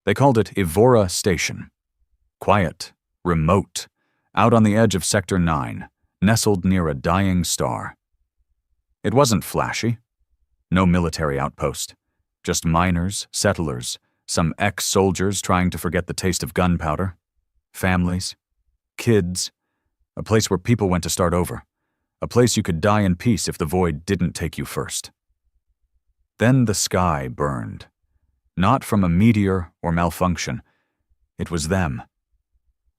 They called it Evora Station. Quiet, remote, out on the edge of Sector 9, nestled near a dying star. It wasn't flashy. No military outpost. Just miners, settlers, some ex-soldiers trying to forget the taste of gunpowder. Families. Kids. A place where people went to start over. A place you could die in peace if the void didn't take you first. Then the sky burned. Not from a meteor or malfunction. It was them.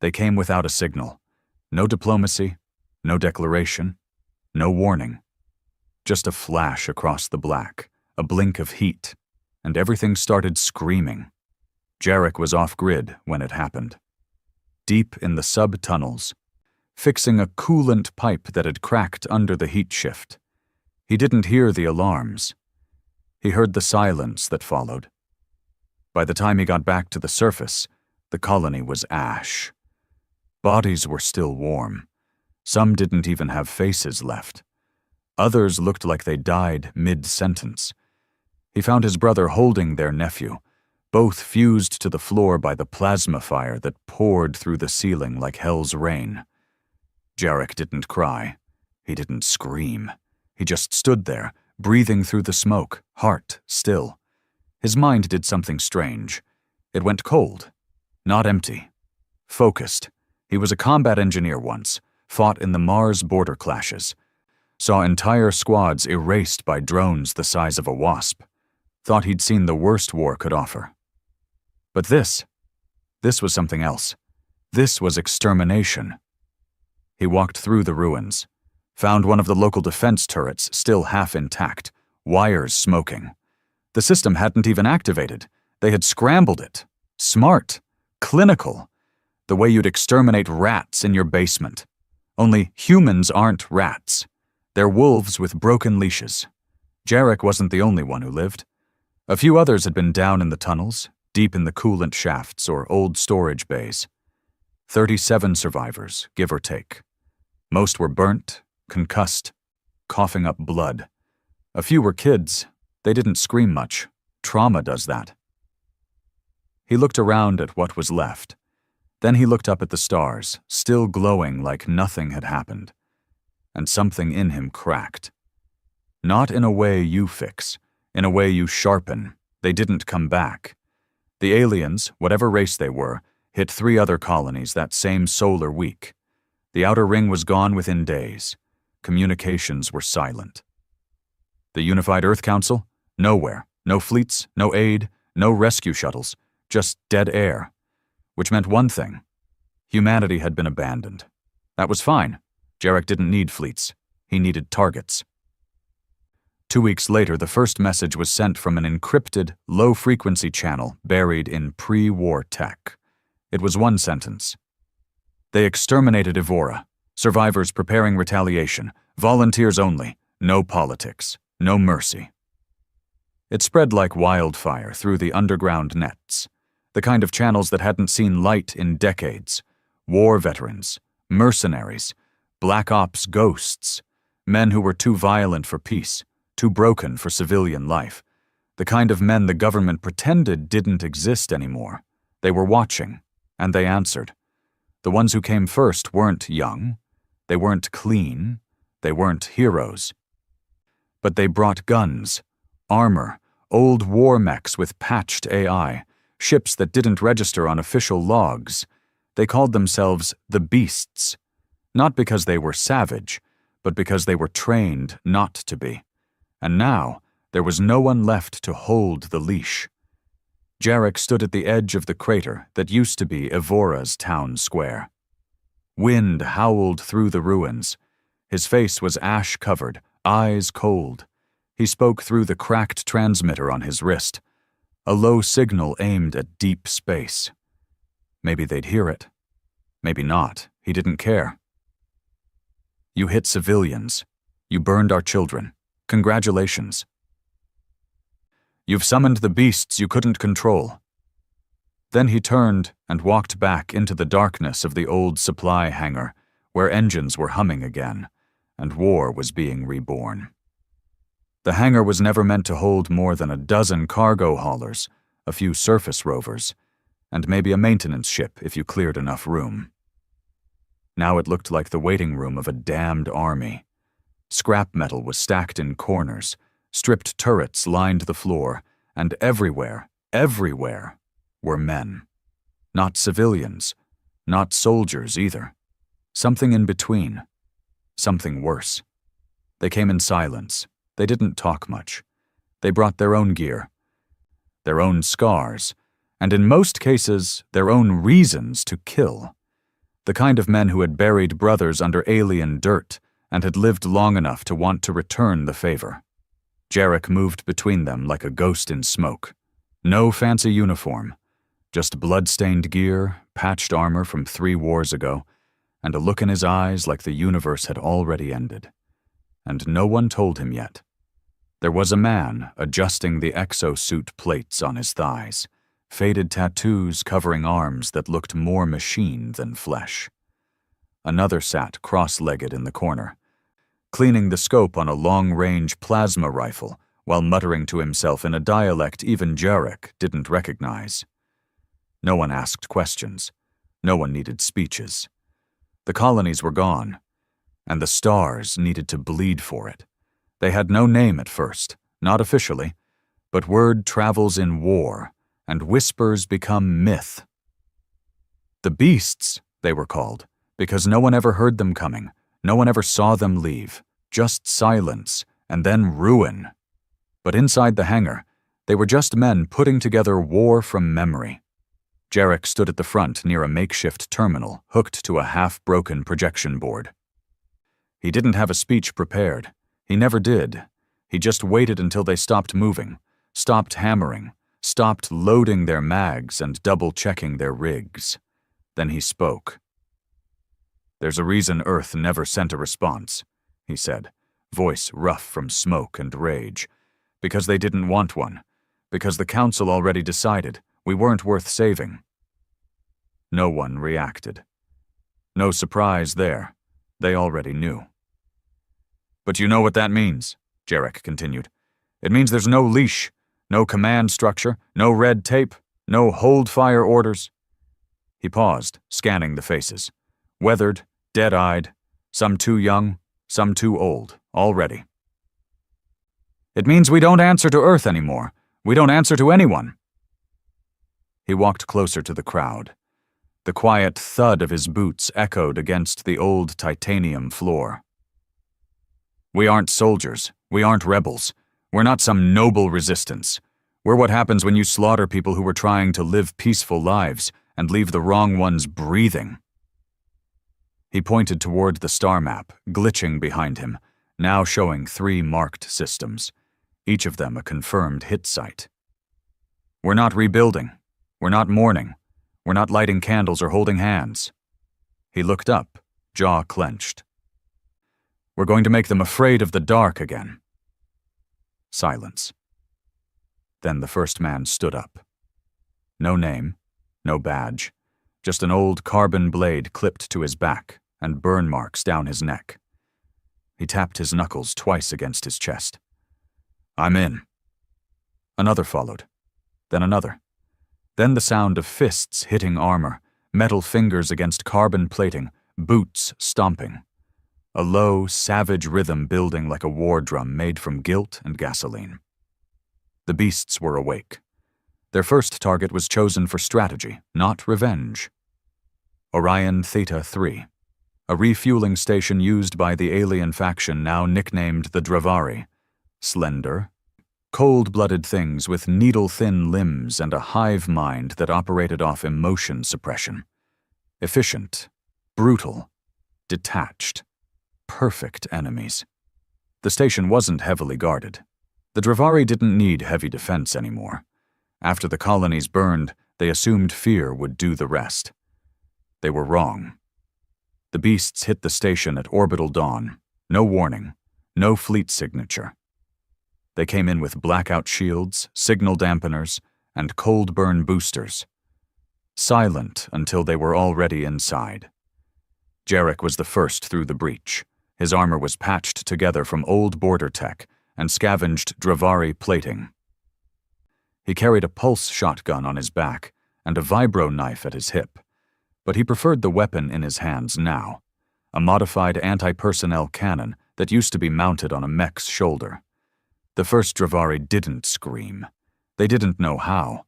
They came without a signal. No diplomacy, no declaration, no warning. Just a flash across the black, a blink of heat, and everything started screaming. Jarek was off-grid when it happened. Deep in the sub-tunnels, fixing a coolant pipe that had cracked under the heat shift. He didn't hear the alarms. He heard the silence that followed. By the time he got back to the surface, the colony was ash. Bodies were still warm. Some didn't even have faces left. Others looked like they died mid-sentence. He found his brother holding their nephew, both fused to the floor by the plasma fire that poured through the ceiling like hell's rain. Jarek didn't cry. He didn't scream. He just stood there, breathing through the smoke, heart still. His mind did something strange. It went cold, not empty, focused. He was a combat engineer once, fought in the Mars border clashes, saw entire squads erased by drones the size of a wasp, thought he'd seen the worst war could offer. But this was something else. This was extermination. He walked through the ruins, found one of the local defense turrets still half intact, wires smoking. The system hadn't even activated. They had scrambled it. Smart. Clinical. The way you'd exterminate rats in your basement. Only humans aren't rats. They're wolves with broken leashes. Jarek wasn't the only one who lived. A few others had been down in the tunnels, deep in the coolant shafts or old storage bays. 37 survivors, give or take. Most were burnt, concussed, coughing up blood. A few were kids. They didn't scream much. Trauma does that. He looked around at what was left. Then he looked up at the stars, still glowing like nothing had happened. And something in him cracked. Not in a way you fix, in a way you sharpen. They didn't come back. The aliens, whatever race they were, hit 3 other colonies that same solar week. The outer ring was gone within days. Communications were silent. The Unified Earth Council? Nowhere. No fleets, no aid, no rescue shuttles, just dead air. Which meant one thing. Humanity had been abandoned. That was fine. Jarek didn't need fleets. He needed targets. 2 weeks later, the first message was sent from an encrypted, low-frequency channel buried in pre-war tech. It was one sentence. They exterminated Evora. Survivors preparing retaliation. Volunteers only. No politics. No mercy. It spread like wildfire through the underground nets, the kind of channels that hadn't seen light in decades. War veterans, mercenaries, black ops ghosts, men who were too violent for peace, too broken for civilian life, the kind of men the government pretended didn't exist anymore. They were watching, and they answered. The ones who came first weren't young, they weren't clean, they weren't heroes. But they brought guns, armor, old war mechs with patched AI, ships that didn't register on official logs. They called themselves the Beasts, not because they were savage, but because they were trained not to be. And now, there was no one left to hold the leash. Jarek stood at the edge of the crater that used to be Evora's town square. Wind howled through the ruins. His face was ash-covered, eyes cold. He spoke through the cracked transmitter on his wrist, a low signal aimed at deep space. Maybe they'd hear it. Maybe not. He didn't care. You hit civilians. You burned our children. Congratulations. You've summoned the beasts you couldn't control. Then he turned and walked back into the darkness of the old supply hangar, where engines were humming again, and war was being reborn. The hangar was never meant to hold more than a dozen cargo haulers, a few surface rovers, and maybe a maintenance ship if you cleared enough room. Now it looked like the waiting room of a damned army. Scrap metal was stacked in corners, stripped turrets lined the floor, and everywhere were men. Not civilians, not soldiers either. Something in between. Something worse. They came in silence. They didn't talk much. They brought their own gear, their own scars, and in most cases, their own reasons to kill. The kind of men who had buried brothers under alien dirt and had lived long enough to want to return the favor. Jarek moved between them like a ghost in smoke. No fancy uniform, just blood-stained gear, patched armor from 3 wars ago, and a look in his eyes like the universe had already ended. And no one told him yet. There was a man adjusting the exosuit plates on his thighs, faded tattoos covering arms that looked more machine than flesh. Another sat cross-legged in the corner, cleaning the scope on a long-range plasma rifle while muttering to himself in a dialect even Jarek didn't recognize. No one asked questions. No one needed speeches. The colonies were gone, and the stars needed to bleed for it. They had no name at first, not officially, but word travels in war, and whispers become myth. The Beasts, they were called, because no one ever heard them coming, no one ever saw them leave, just silence, and then ruin. But inside the hangar, they were just men putting together war from memory. Jarek stood at the front near a makeshift terminal hooked to a half-broken projection board. He didn't have a speech prepared. He never did. He just waited until they stopped moving, stopped hammering, stopped loading their mags and double-checking their rigs. Then he spoke. "There's a reason Earth never sent a response," he said, voice rough from smoke and rage. "Because they didn't want one. Because the Council already decided we weren't worth saving." No one reacted. No surprise there. They already knew. "But you know what that means," Jarek continued. "It means there's no leash, no command structure, no red tape, no hold-fire orders." He paused, scanning the faces. Weathered, dead-eyed, some too young, some too old, already. "It means we don't answer to Earth anymore. We don't answer to anyone." He walked closer to the crowd. The quiet thud of his boots echoed against the old titanium floor. "We aren't soldiers. We aren't rebels. We're not some noble resistance. We're what happens when you slaughter people who were trying to live peaceful lives and leave the wrong ones breathing." He pointed toward the star map, glitching behind him, now showing 3 marked systems, each of them a confirmed hit site. "We're not rebuilding. We're not mourning. We're not lighting candles or holding hands." He looked up, jaw clenched. "We're going to make them afraid of the dark again." Silence. Then the first man stood up. No name, no badge, just an old carbon blade clipped to his back and burn marks down his neck. He tapped his knuckles twice against his chest. "I'm in." Another followed, then another. Then the sound of fists hitting armor, metal fingers against carbon plating, boots stomping. A low, savage rhythm building like a war drum made from guilt and gasoline. The Beasts were awake. Their first target was chosen for strategy, not revenge. Orion Theta 3, a refueling station used by the alien faction now nicknamed the Dravari. Slender, cold-blooded things with needle-thin limbs and a hive mind that operated off emotion suppression. Efficient, brutal, detached, perfect enemies. The station wasn't heavily guarded. The Dravari didn't need heavy defense anymore. After the colonies burned, they assumed fear would do the rest. They were wrong. The Beasts hit the station at orbital dawn. No warning, no fleet signature. They came in with blackout shields, signal dampeners, and cold burn boosters. Silent until they were already inside. Jarek was the first through the breach. His armor was patched together from old border tech and scavenged Dravari plating. He carried a pulse shotgun on his back and a vibro knife at his hip. But he preferred the weapon in his hands now, a modified anti-personnel cannon that used to be mounted on a mech's shoulder. The first Dravari didn't scream. They didn't know how.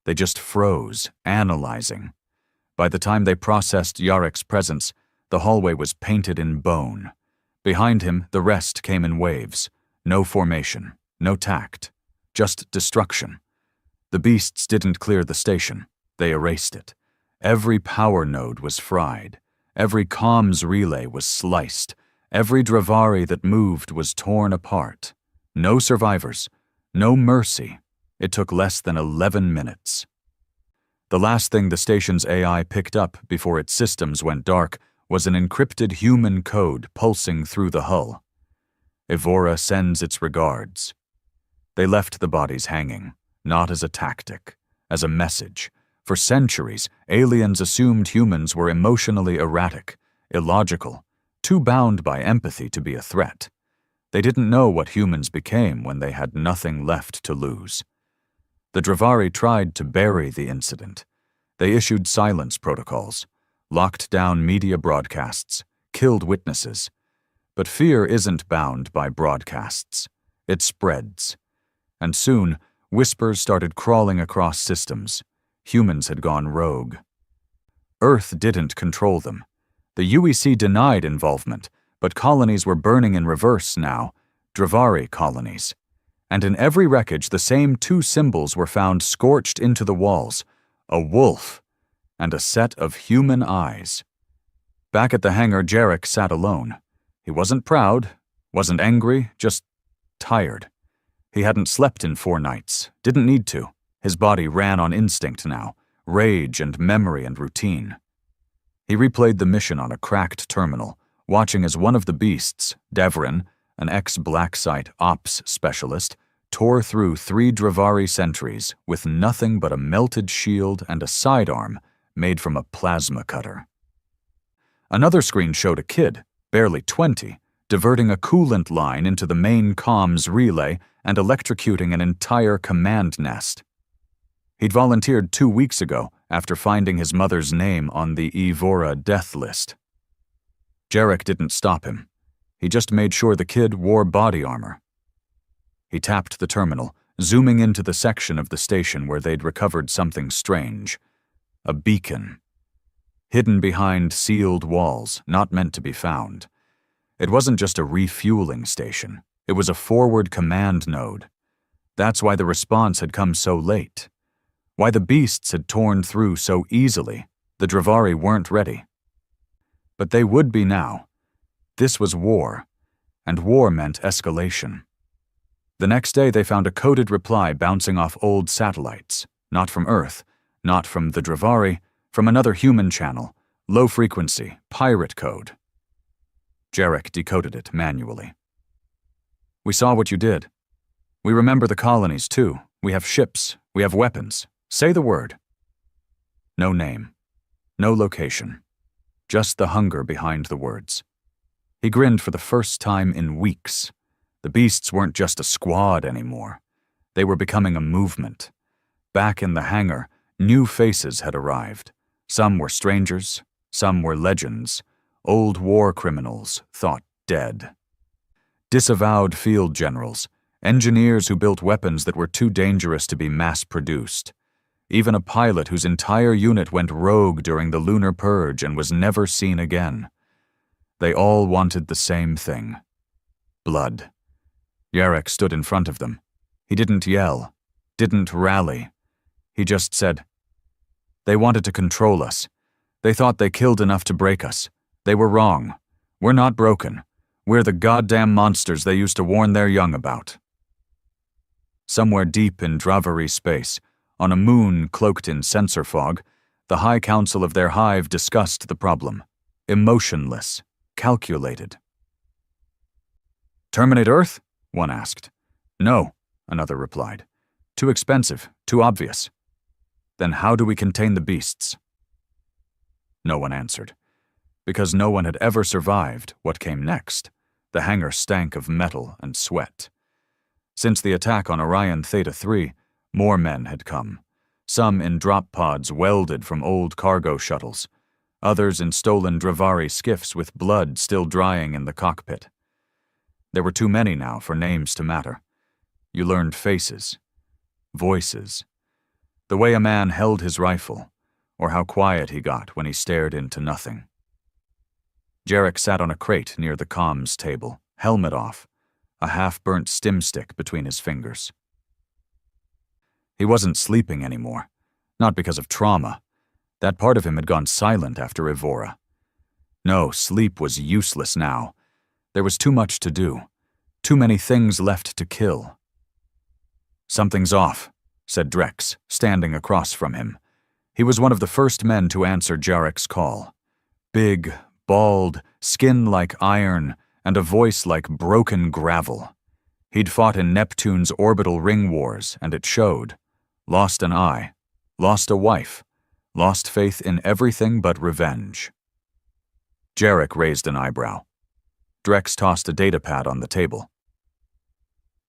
They just froze, analyzing. By the time they processed Yarek's presence, the hallway was painted in bone. Behind him, the rest came in waves. No formation, no tact, just destruction. The beasts didn't clear the station. They erased it. Every power node was fried. Every comms relay was sliced. Every Dravari that moved was torn apart. No survivors. No mercy. It took less than 11 minutes. The last thing the station's AI picked up before its systems went dark was an encrypted human code pulsing through the hull. Evora sends its regards. They left the bodies hanging, not as a tactic, as a message. For centuries, aliens assumed humans were emotionally erratic, illogical, too bound by empathy to be a threat. They didn't know what humans became when they had nothing left to lose. The Dravari tried to bury the incident. They issued silence protocols, locked down media broadcasts, killed witnesses. But fear isn't bound by broadcasts. It spreads. And soon, whispers started crawling across systems. Humans had gone rogue. Earth didn't control them. The UEC denied involvement, but colonies were burning in reverse now, Dravari colonies. And in every wreckage, the same two symbols were found scorched into the walls, a wolf and a set of human eyes. Back at the hangar, Jarek sat alone. He wasn't proud, wasn't angry, just tired. He hadn't slept in 4 nights, didn't need to. His body ran on instinct now, rage and memory and routine. He replayed the mission on a cracked terminal, watching as one of the beasts, Devrin, an ex-Black Site ops specialist, tore through 3 Dravari sentries with nothing but a melted shield and a sidearm made from a plasma cutter. Another screen showed a kid, barely 20, diverting a coolant line into the main comms relay and electrocuting an entire command nest. He'd volunteered 2 weeks ago after finding his mother's name on the Evora death list. Jarek didn't stop him. He just made sure the kid wore body armor. He tapped the terminal, zooming into the section of the station where they'd recovered something strange. A beacon. Hidden behind sealed walls, not meant to be found. It wasn't just a refueling station. It was a forward command node. That's why the response had come so late. Why the beasts had torn through so easily. The Dravari weren't ready. But they would be now. This was war, and war meant escalation. The next day they found a coded reply bouncing off old satellites, not from Earth, not from the Dravari, from another human channel, low frequency, pirate code. Jarek decoded it manually. We saw what you did. We remember the colonies too. We have ships, we have weapons. Say the word. No name, no location, just the hunger behind the words. He grinned for the first time in weeks. The beasts weren't just a squad anymore. They were becoming a movement. Back in the hangar, new faces had arrived. Some were strangers, some were legends, old war criminals thought dead. Disavowed field generals, engineers who built weapons that were too dangerous to be mass-produced. Even a pilot whose entire unit went rogue during the lunar purge and was never seen again. They all wanted the same thing. Blood. Jarek stood in front of them. He didn't yell, didn't rally. He just said, "They wanted to control us. They thought they killed enough to break us. They were wrong. We're not broken. We're the goddamn monsters they used to warn their young about." Somewhere deep in Dravari space, on a moon cloaked in sensor fog, the High Council of their hive discussed the problem. Emotionless, calculated. "Terminate Earth?" one asked. "No," another replied. "Too expensive, too obvious." "Then how do we contain the beasts?" No one answered. Because no one had ever survived what came next. The hangar stank of metal and sweat. Since the attack on Orion Theta 3, more men had come. some in drop pods welded from old cargo shuttles, others in stolen Dravari skiffs with blood still drying in the cockpit. There were too many now for names to matter. You learned faces, voices, the way a man held his rifle, or how quiet he got when he stared into nothing. Jarek sat on a crate near the comms table, helmet off, a half-burnt stim stick between his fingers. He wasn't sleeping anymore, not because of trauma. That part of him had gone silent after Evora. No, sleep was useless now. There was too much to do, too many things left to kill. "Something's off," said Drex, standing across from him. He was one of the first men to answer Jarek's call. Big, bald, skin like iron, and a voice like broken gravel. He'd fought in Neptune's orbital ring wars, and it showed. Lost an eye, lost a wife, lost faith in everything but revenge. Jarek raised an eyebrow. Drex tossed a datapad on the table.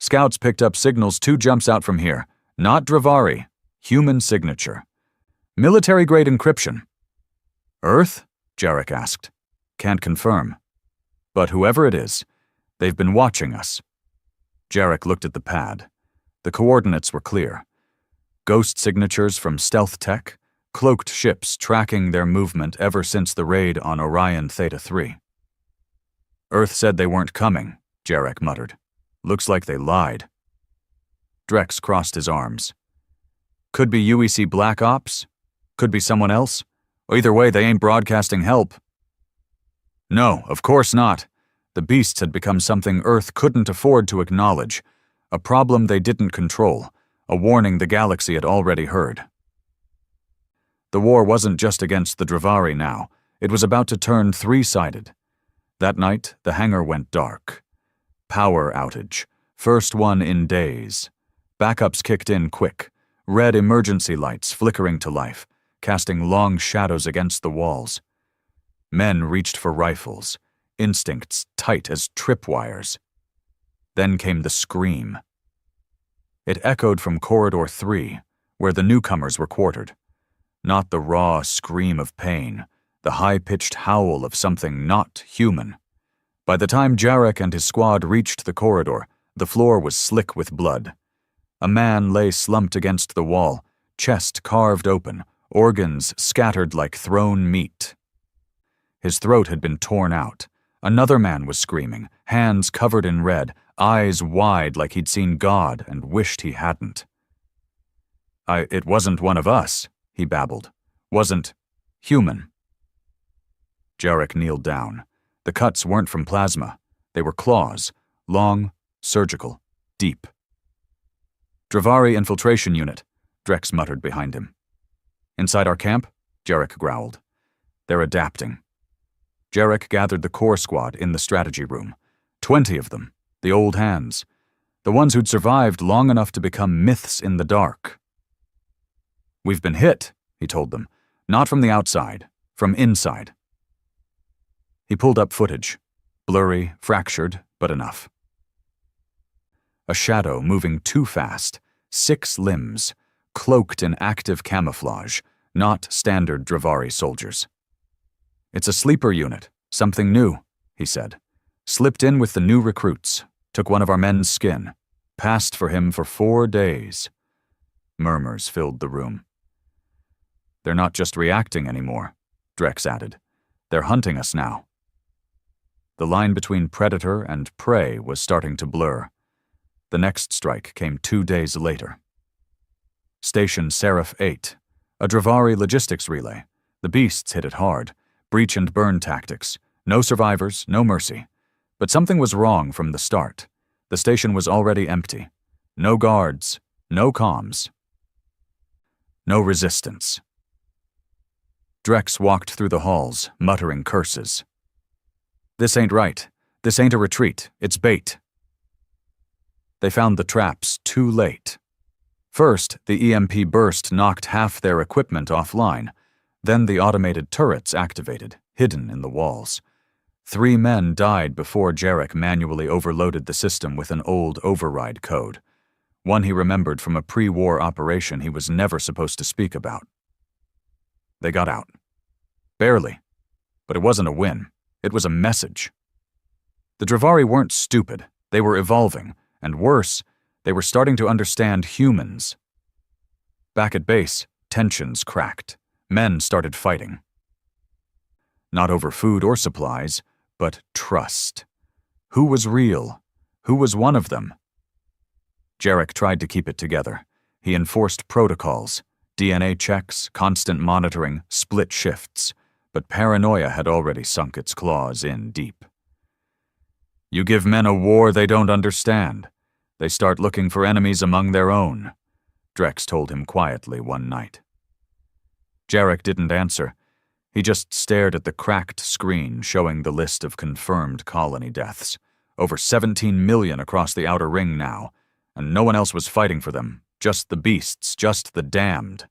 "Scouts picked up signals 2 jumps out from here. Not Dravari. Human signature. Military-grade encryption." "Earth?" Jarek asked. "Can't confirm. But whoever it is, they've been watching us." Jarek looked at the pad. The coordinates were clear. Ghost signatures from stealth tech, cloaked ships tracking their movement ever since the raid on Orion Theta 3. "Earth said they weren't coming," Jarek muttered. "Looks like they lied." Drex crossed his arms. "Could be UEC Black Ops. Could be someone else. Either way, they ain't broadcasting help." "No, of course not." The beasts had become something Earth couldn't afford to acknowledge, a problem they didn't control, a warning the galaxy had already heard. The war wasn't just against the Dravari now. It was about to turn 3-sided. That night, the hangar went dark. Power outage. First one in days. Backups kicked in quick. Red emergency lights flickering to life, casting long shadows against the walls. Men reached for rifles, instincts tight as tripwires. Then came the scream. It echoed from Corridor 3, where the newcomers were quartered. Not the raw scream of pain, the high-pitched howl of something not human. By the time Jarek and his squad reached the corridor, the floor was slick with blood. A man lay slumped against the wall, chest carved open, organs scattered like thrown meat. His throat had been torn out. Another man was screaming, hands covered in red, eyes wide like he'd seen God and wished he hadn't. It wasn't one of us," he babbled. "Wasn't human." Jarek kneeled down. The cuts weren't from plasma. They were claws, long, surgical, deep. "Dravari infiltration unit," Drex muttered behind him. "Inside our camp?" Jarek growled. "They're adapting." Jarek gathered the core squad in the strategy room. 20 of them, the old hands. The ones who'd survived long enough to become myths in the dark. "We've been hit," he told them. "Not from the outside, from inside." He pulled up footage. Blurry, fractured, but enough. A shadow moving too fast, 6 limbs, cloaked in active camouflage, not standard Dravari soldiers. "It's a sleeper unit, something new," he said. "Slipped in with the new recruits, took one of our men's skin, passed for him for 4 days. Murmurs filled the room. "They're not just reacting anymore," Drex added. "They're hunting us now." The line between predator and prey was starting to blur. The next strike came 2 days later. Station Seraph 8, a Dravari logistics relay. The beasts hit it hard. Breach and burn tactics. No survivors, no mercy. But something was wrong from the start. The station was already empty. No guards, no comms. No resistance. Drex walked through the halls, muttering curses. "This ain't right. This ain't a retreat. It's bait." They found the traps too late. First, the EMP burst knocked half their equipment offline. Then the automated turrets activated, hidden in the walls. 3 men died before Jarek manually overloaded the system with an old override code. one he remembered from a pre-war operation he was never supposed to speak about. They got out. Barely. But it wasn't a win. It was a message. The Drivari weren't stupid. They were evolving, and worse, they were starting to understand humans. Back at base, tensions cracked. Men started fighting. Not over food or supplies, but trust. Who was real? Who was one of them? Jarek tried to keep it together. He enforced protocols, DNA checks, constant monitoring, split shifts, but paranoia had already sunk its claws in deep. You give men a war they don't understand. They start looking for enemies among their own, Drex told him quietly one night. Jarek didn't answer. He just stared at the cracked screen showing the list of confirmed colony deaths. Over 17 million across the outer ring now, and no one else was fighting for them, just the beasts, just the damned.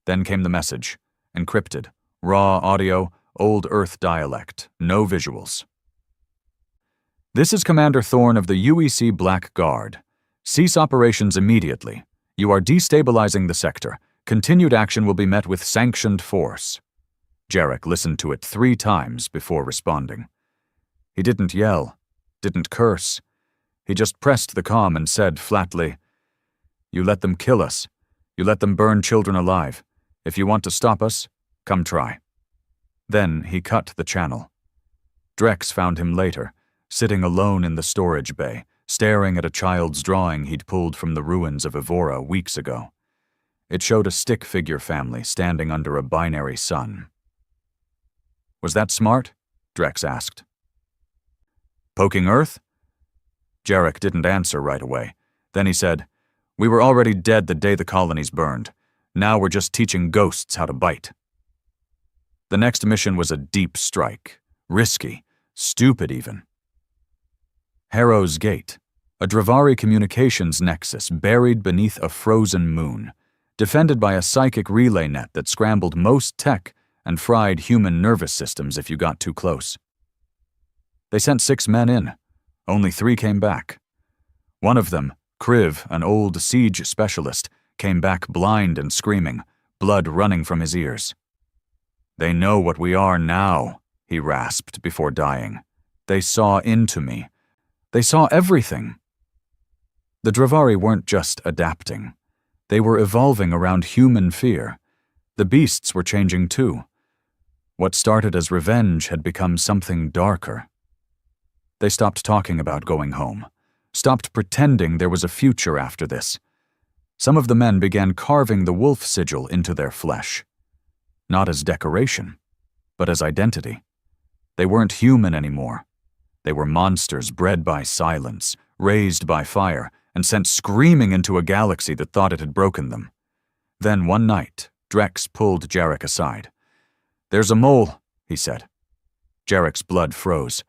Then came the message, encrypted, raw audio, old Earth dialect, no visuals. This is Commander Thorne of the UEC Black Guard. Cease operations immediately. You are destabilizing the sector. Continued action will be met with sanctioned force. Jarek listened to it 3 times before responding. He didn't yell, didn't curse. He just pressed the comm and said flatly, "You let them kill us. You let them burn children alive. If you want to stop us, come try." Then he cut the channel. Drex found him later, sitting alone in the storage bay, staring at a child's drawing he'd pulled from the ruins of Evora weeks ago. It showed a stick figure family standing under a binary sun. "Was that smart?" Drex asked. "Poking Earth?" Jarek didn't answer right away. Then he said, "We were already dead the day the colonies burned. Now we're just teaching ghosts how to bite." The next mission was a deep strike. Risky. Stupid even. Harrow's Gate, a Drivari communications nexus buried beneath a frozen moon, defended by a psychic relay net that scrambled most tech and fried human nervous systems if you got too close. They sent 6 men in. Only 3 came back. One of them, Kriv, an old siege specialist, came back blind and screaming, blood running from his ears. "They know what we are now," he rasped before dying. "They saw into me. They saw everything." The Drivari weren't just adapting. They were evolving around human fear. The beasts were changing too. What started as revenge had become something darker. They stopped talking about going home, stopped pretending there was a future after this. Some of the men began carving the wolf sigil into their flesh. Not as decoration, but as identity. They weren't human anymore. They were monsters bred by silence, raised by fire, and sent screaming into a galaxy that thought it had broken them. Then one night, Drex pulled Jarek aside. "There's a mole," he said. Jarek's blood froze.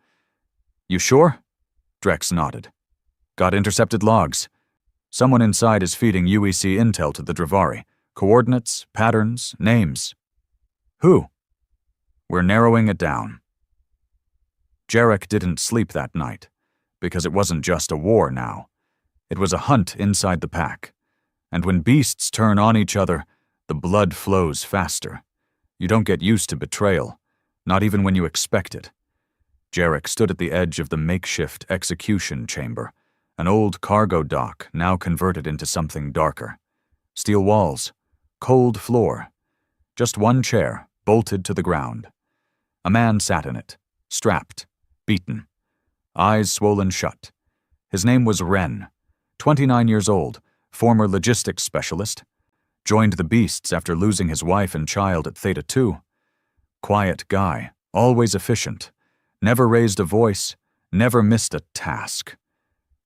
"You sure?" Drex nodded. "Got intercepted logs. Someone inside is feeding UEC intel to the Drivari. Coordinates, patterns, names." "Who?" "We're narrowing it down." Jarek didn't sleep that night, because it wasn't just a war now. It was a hunt inside the pack. And when beasts turn on each other, the blood flows faster. You don't get used to betrayal, not even when you expect it. Jarek stood at the edge of the makeshift execution chamber, an old cargo dock now converted into something darker. Steel walls, cold floor, just one chair bolted to the ground. A man sat in it, strapped, beaten, eyes swollen shut. His name was Ren, 29 years old, former logistics specialist. Joined the beasts after losing his wife and child at Theta 2. Quiet guy, always efficient, never raised a voice, never missed a task.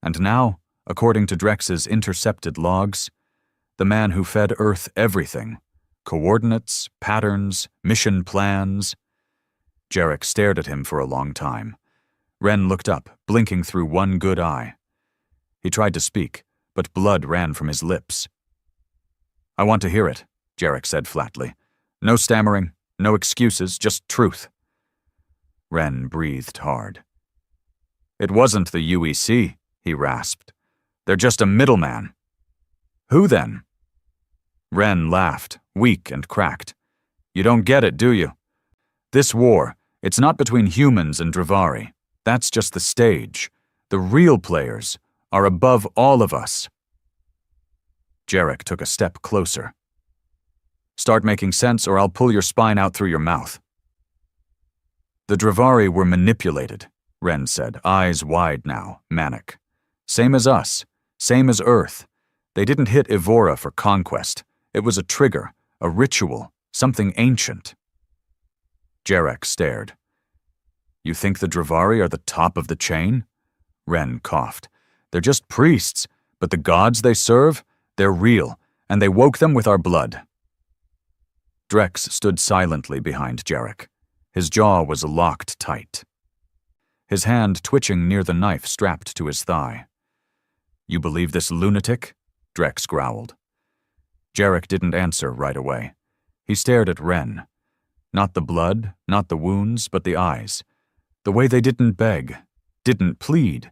And now, according to Drex's intercepted logs, the man who fed Earth everything, coordinates, patterns, mission plans. Jarek stared at him for a long time. Ren looked up, blinking through one good eye. He tried to speak, but blood ran from his lips. "I want to hear it," Jarek said flatly. "No stammering, no excuses, just truth." Ren breathed hard. "It wasn't the UEC," he rasped. They're just a middleman. Who then? Ren laughed, weak and cracked. You don't get it, do you? This war, it's not between humans and Drivari. That's just the stage. The real players are above all of us. Jarek took a step closer. Start making sense or I'll pull your spine out through your mouth. The Drivari were manipulated, Ren said, eyes wide now, manic. Same as us, same as Earth. They didn't hit Evora for conquest. It was a trigger, a ritual, something ancient. Jarek stared. You think the Drivari are the top of the chain? Ren coughed. They're just priests, but the gods they serve, they're real, and they woke them with our blood. Drex stood silently behind Jarek. His jaw was locked tight. His hand twitching near the knife strapped to his thigh. You believe this lunatic? Drex growled. Jarek didn't answer right away. He stared at Ren. Not the blood, not the wounds, but the eyes. The way they didn't beg, didn't plead,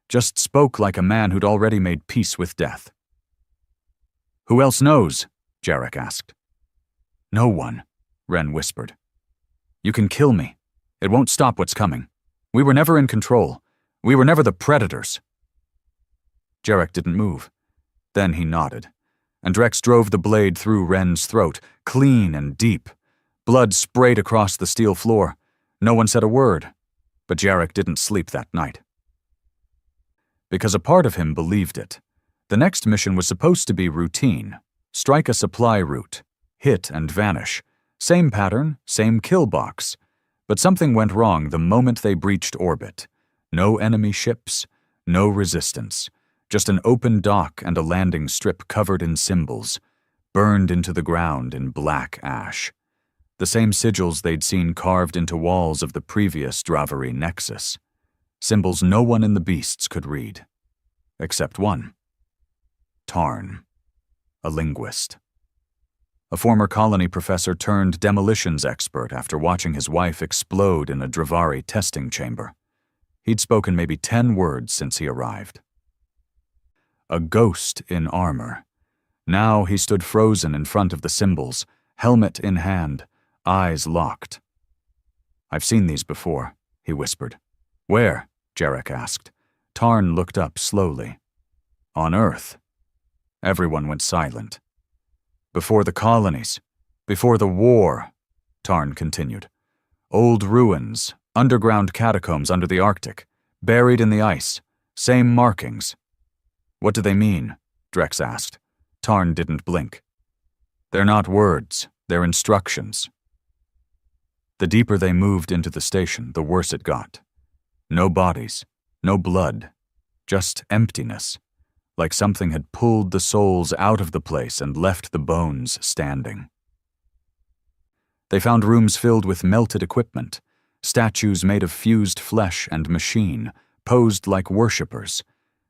just spoke like a man who'd already made peace with death. Who else knows? Jarek asked. No one, Ren whispered. You can kill me. It won't stop what's coming. We were never in control. We were never the predators. Jarek didn't move. Then he nodded, and Drex drove the blade through Ren's throat, clean and deep. Blood sprayed across the steel floor. No one said a word, but Jarek didn't sleep that night. Because a part of him believed it. The next mission was supposed to be routine. Strike a supply route. Hit and vanish. Same pattern, same kill box. But something went wrong the moment they breached orbit. No enemy ships, no resistance. Just an open dock and a landing strip covered in symbols, burned into the ground in black ash. The same sigils they'd seen carved into walls of the previous Drivari nexus. Symbols no one in the beasts could read. Except one. Tarn. A linguist. A former colony professor turned demolitions expert after watching his wife explode in a Drivari testing chamber. He'd spoken maybe 10 words since he arrived. A ghost in armor. Now he stood frozen in front of the symbols, helmet in hand, eyes locked. I've seen these before, he whispered. Where? Jarek asked. Tarn looked up slowly. On Earth. Everyone went silent. Before the colonies, before the war, Tarn continued. Old ruins, underground catacombs under the Arctic, buried in the ice, same markings. What do they mean? Drex asked. Tarn didn't blink. They're not words, they're instructions. The deeper they moved into the station, the worse it got. No bodies, no blood, just emptiness. Like something had pulled the souls out of the place and left the bones standing. They found rooms filled with melted equipment, statues made of fused flesh and machine, posed like worshippers,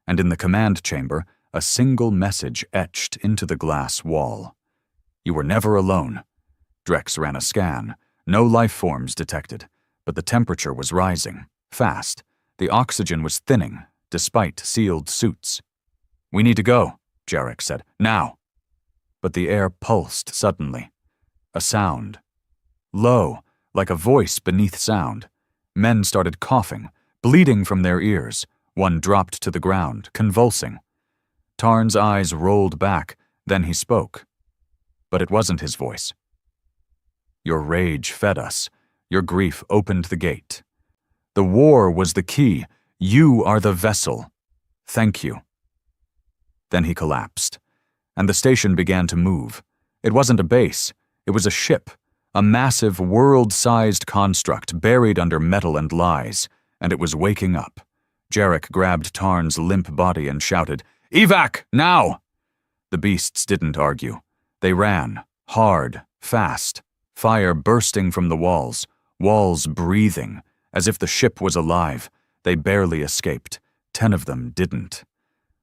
and in the command chamber, a single message etched into the glass wall. You were never alone. Drex ran a scan. No life forms detected, but the temperature was rising, fast. The oxygen was thinning, despite sealed suits. We need to go, Jarek said. Now. But the air pulsed suddenly. A sound. Low, like a voice beneath sound. Men started coughing, bleeding from their ears. One dropped to the ground, convulsing. Tarn's eyes rolled back, then he spoke. But it wasn't his voice. Your rage fed us. Your grief opened the gate. The war was the key. You are the vessel. Thank you. Then he collapsed, and the station began to move. It wasn't a base. It was a ship, a massive world-sized construct buried under metal and lies, and it was waking up. Jarek grabbed Tarn's limp body and shouted, "Evac, now!" The beasts didn't argue. They ran, hard, fast, fire bursting from the walls breathing, as if the ship was alive. They barely escaped. 10 of them didn't.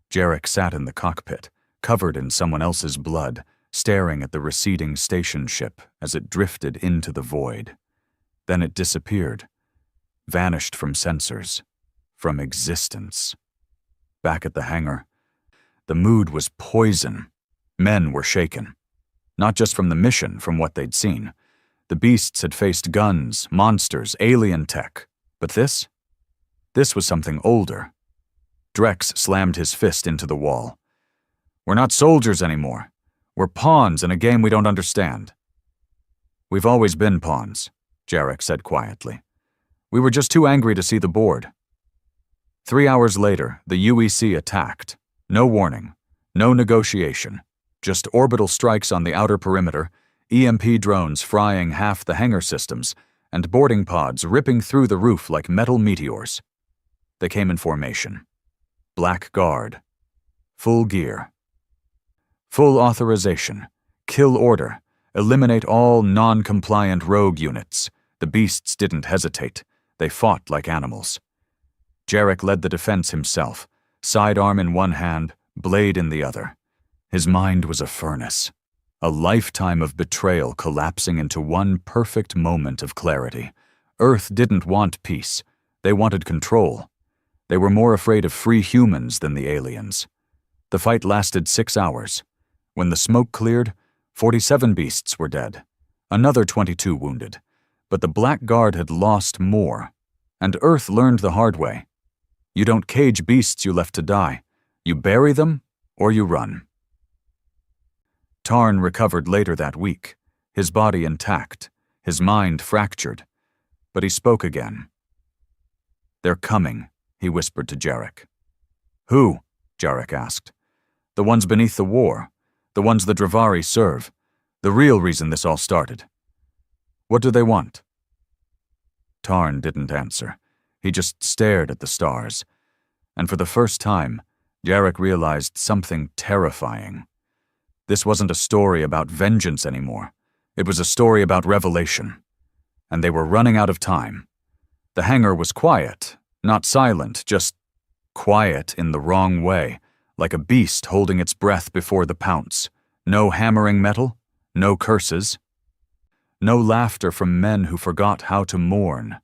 Jarek sat in the cockpit, covered in someone else's blood, staring at the receding station ship as it drifted into the void. Then it disappeared, vanished from sensors, from existence. Back at the hangar, The mood was poison. Men were shaken. Not just from the mission, from what they'd seen. The beasts had faced guns, monsters, alien tech. But this? This was something older. Drex slammed his fist into the wall. We're not soldiers anymore. We're pawns in a game we don't understand. We've always been pawns, Jarek said quietly. We were just too angry to see the board. 3 hours later, the UEC attacked. No warning, no negotiation, just orbital strikes on the outer perimeter, EMP drones frying half the hangar systems, and boarding pods ripping through the roof like metal meteors. They came in formation. Black Guard. Full gear. Full authorization. Kill order. Eliminate all non-compliant rogue units. The beasts didn't hesitate. They fought like animals. Jarek led the defense himself, sidearm in one hand, blade in the other. His mind was a furnace. A lifetime of betrayal collapsing into one perfect moment of clarity. Earth didn't want peace. They wanted control. They were more afraid of free humans than the aliens. The fight lasted 6 hours. When the smoke cleared, 47 beasts were dead. Another 22 wounded. But the Black Guard had lost more. And Earth learned the hard way. You don't cage beasts you left to die. You bury them, or you run. Tarn recovered later that week, his body intact, his mind fractured. But he spoke again. They're coming, he whispered to Jarek. Who? Jarek asked. The ones beneath the war, the ones the Dravari serve, the real reason this all started. What do they want? Tarn didn't answer. He just stared at the stars. And for the first time, Jarek realized something terrifying. This wasn't a story about vengeance anymore. It was a story about revelation. And they were running out of time. The hangar was quiet, not silent, just quiet in the wrong way, like a beast holding its breath before the pounce. No hammering metal, no curses. No laughter from men who forgot how to mourn.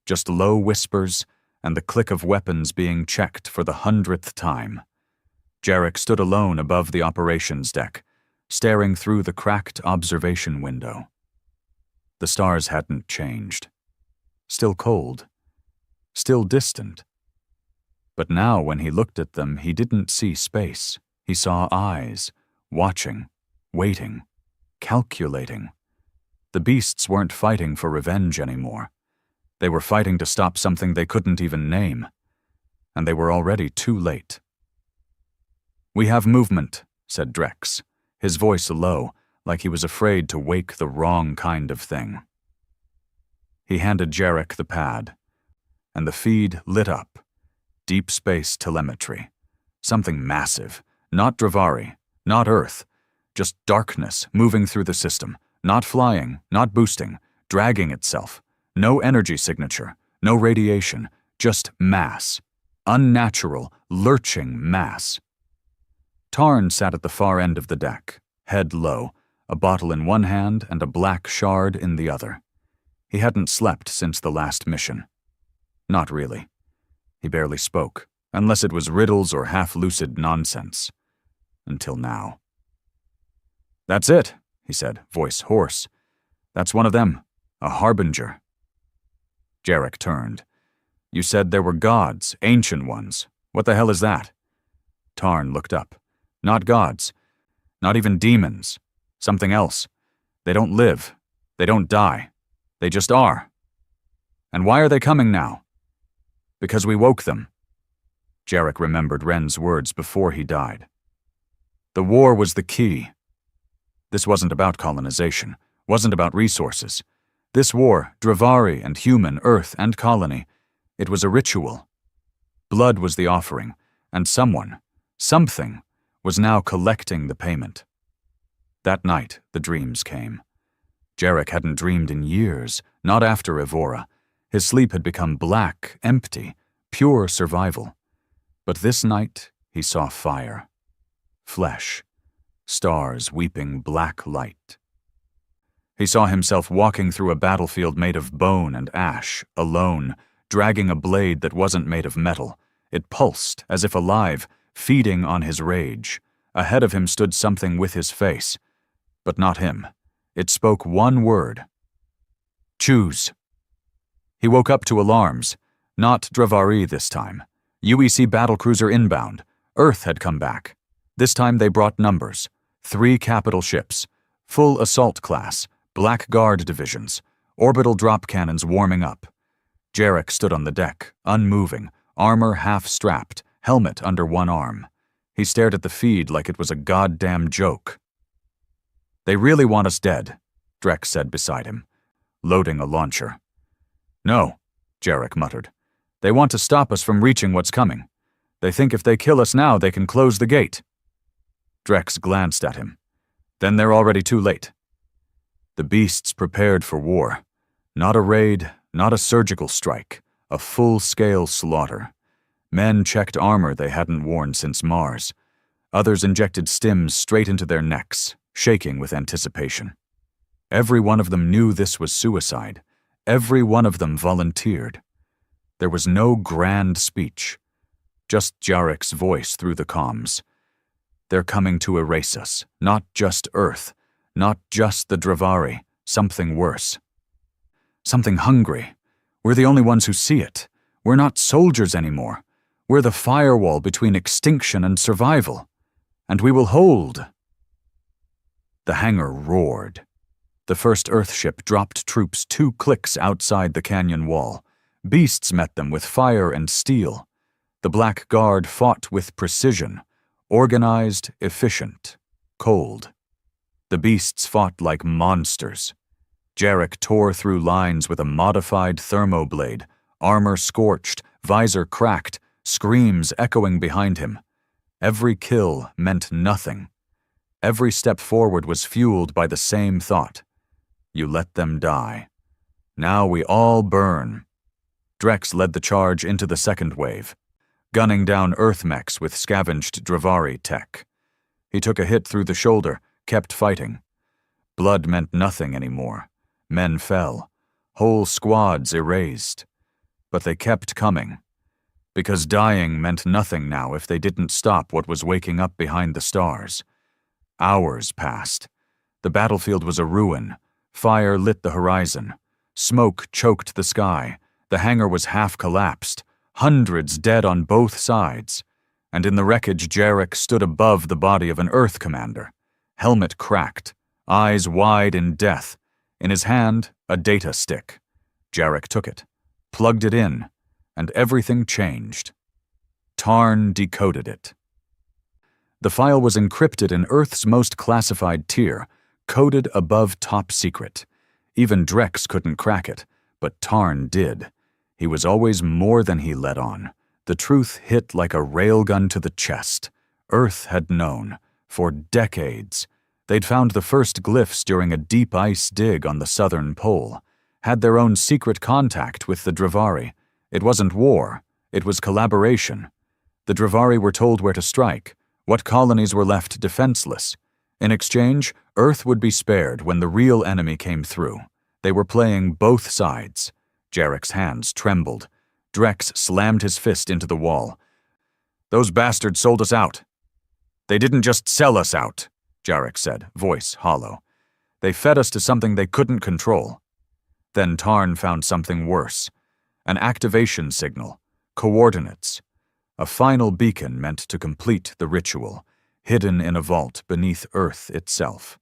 Just low whispers and the click of weapons being checked for the 100th time. Jarek stood alone above the operations deck, staring through the cracked observation window. The stars hadn't changed. Still cold. Still distant. But now when he looked at them, he didn't see space. He saw eyes, watching, waiting, calculating. The beasts weren't fighting for revenge anymore. They were fighting to stop something they couldn't even name. And they were already too late. We have movement, said Drex, his voice low, like he was afraid to wake the wrong kind of thing. He handed Jarek the pad, and the feed lit up. Deep space telemetry. Something massive. Not Dravari, not Earth. Just darkness moving through the system. Not flying, not boosting, dragging itself. No energy signature, no radiation, just mass. Unnatural, lurching mass. Tarn sat at the far end of the deck, head low, a bottle in one hand and a black shard in the other. He hadn't slept since the last mission. Not really. He barely spoke, unless it was riddles or half-lucid nonsense. Until now. That's it, he said, voice hoarse. That's one of them, a harbinger. Jarek turned. You said there were gods, ancient ones. What the hell is that? Tarn looked up. Not gods. Not even demons. Something else. They don't live. They don't die. They just are. And why are they coming now? Because we woke them. Jarek remembered Ren's words before he died. The war was the key. This wasn't about colonization, wasn't about resources. This war, Dravari and human, Earth and colony, it was a ritual. Blood was the offering, and someone, something, was now collecting the payment. That night, the dreams came. Jarek hadn't dreamed in years, not after Evora. His sleep had become black, empty, pure survival. But this night, he saw fire. Flesh. Stars weeping black light. He saw himself walking through a battlefield made of bone and ash, alone, dragging a blade that wasn't made of metal. It pulsed, as if alive, feeding on his rage. Ahead of him stood something with his face. But not him. It spoke one word. Choose. He woke up to alarms. Not Dravari this time. UEC battlecruiser inbound. Earth had come back. This time they brought numbers. 3 capital ships. Full assault class. Black Guard divisions. Orbital drop cannons warming up. Jarek stood on the deck, unmoving, armor half-strapped, helmet under one arm. He stared at the feed like it was a goddamn joke. They really want us dead, Drex said beside him, loading a launcher. No, Jarek muttered. They want to stop us from reaching what's coming. They think if they kill us now, they can close the gate. Drex glanced at him. Then they're already too late. The beasts prepared for war. Not a raid, not a surgical strike, a full-scale slaughter. Men checked armor they hadn't worn since Mars. Others injected stims straight into their necks, shaking with anticipation. Every one of them knew this was suicide. Every one of them volunteered. There was no grand speech, just Jarek's voice through the comms. They're coming to erase us, not just Earth, not just the Dravari, something worse. Something hungry. We're the only ones who see it. We're not soldiers anymore. We're the firewall between extinction and survival. And we will hold. The hangar roared. The first Earthship dropped troops 2 clicks outside the canyon wall. Beasts met them with fire and steel. The Black Guard fought with precision, organized, efficient, cold. The beasts fought like monsters. Jarek tore through lines with a modified thermoblade, armor scorched, visor cracked, screams echoing behind him. Every kill meant nothing. Every step forward was fueled by the same thought. You let them die. Now we all burn. Drex led the charge into the second wave, gunning down Earth mechs with scavenged Dravari tech. He took a hit through the shoulder, kept fighting. Blood meant nothing anymore. Men fell. Whole squads erased. But they kept coming. Because dying meant nothing now if they didn't stop what was waking up behind the stars. Hours passed. The battlefield was a ruin. Fire lit the horizon. Smoke choked the sky. The hangar was half collapsed. Hundreds dead on both sides. And in the wreckage, Jarek stood above the body of an Earth commander. Helmet cracked. Eyes wide in death. In his hand, a data stick. Jarek took it, plugged it in, and everything changed. Tarn decoded it. The file was encrypted in Earth's most classified tier, coded above top secret. Even Drex couldn't crack it, but Tarn did. He was always more than he let on. The truth hit like a railgun to the chest. Earth had known, for decades. They'd found the first glyphs during a deep ice dig on the southern pole, had their own secret contact with the Dravari. It wasn't war, it was collaboration. The Dravari were told where to strike, what colonies were left defenseless. In exchange, Earth would be spared when the real enemy came through. They were playing both sides. Jarek's hands trembled. Drex slammed his fist into the wall. Those bastards sold us out. They didn't just sell us out, Jarek said, voice hollow. They fed us to something they couldn't control. Then Tarn found something worse. An activation signal. Coordinates. A final beacon meant to complete the ritual, hidden in a vault beneath Earth itself.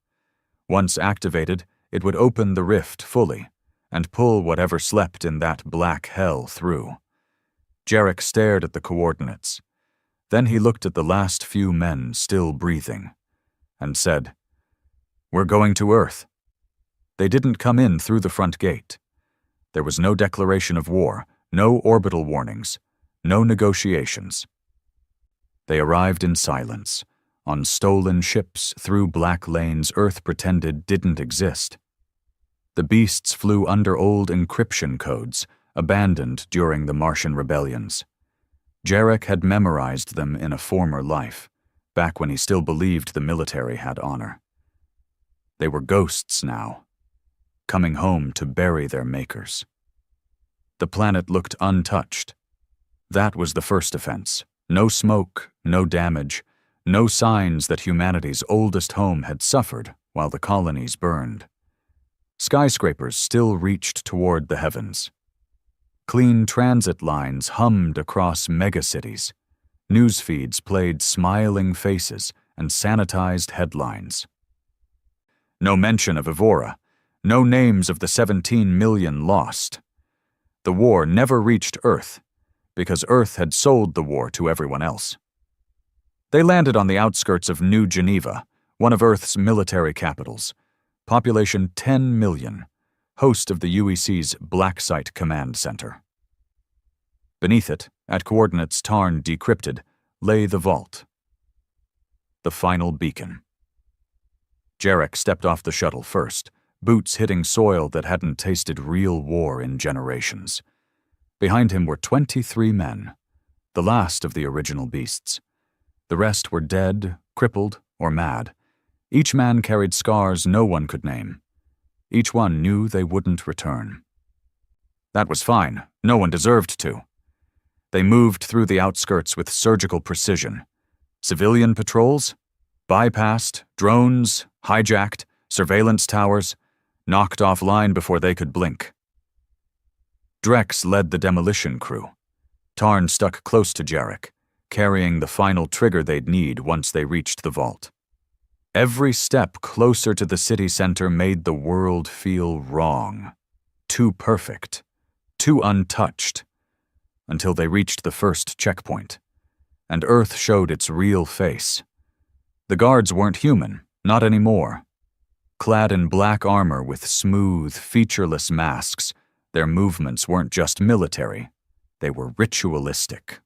Once activated, it would open the rift fully, and pull whatever slept in that black hell through. Jarek stared at the coordinates. Then he looked at the last few men still breathing, and said, "We're going to Earth." They didn't come in through the front gate. There was no declaration of war, no orbital warnings, no negotiations. They arrived in silence, on stolen ships through black lanes Earth pretended didn't exist. The beasts flew under old encryption codes, abandoned during the Martian rebellions. Jarek had memorized them in a former life, back when he still believed the military had honor. They were ghosts now, coming home to bury their makers. The planet looked untouched. That was the first offense, No smoke, no damage, no signs that humanity's oldest home had suffered while the colonies burned. Skyscrapers still reached toward the heavens. Clean transit lines hummed across megacities. News feeds played smiling faces and sanitized headlines. No mention of Evora, no names of the 17 million lost. The war never reached Earth, because Earth had sold the war to everyone else. They landed on the outskirts of New Geneva, one of Earth's military capitals, population 10 million, host of the UEC's Black Site Command Center. Beneath it, at coordinates Tarn decrypted, lay the vault. The final beacon. Jarek stepped off the shuttle first, boots hitting soil that hadn't tasted real war in generations. Behind him were 23 men, the last of the original beasts. The rest were dead, crippled, or mad. Each man carried scars no one could name. Each one knew they wouldn't return. That was fine. No one deserved to. They moved through the outskirts with surgical precision. Civilian patrols? Bypassed, drones, hijacked, surveillance towers, knocked offline before they could blink. Drex led the demolition crew. Tarn stuck close to Jarek, carrying the final trigger they'd need once they reached the vault. Every step closer to the city center made the world feel wrong. Too perfect. Too untouched. Until they reached the first checkpoint, and Earth showed its real face. The guards weren't human, not anymore. Clad in black armor with smooth, featureless masks, their movements weren't just military, they were ritualistic.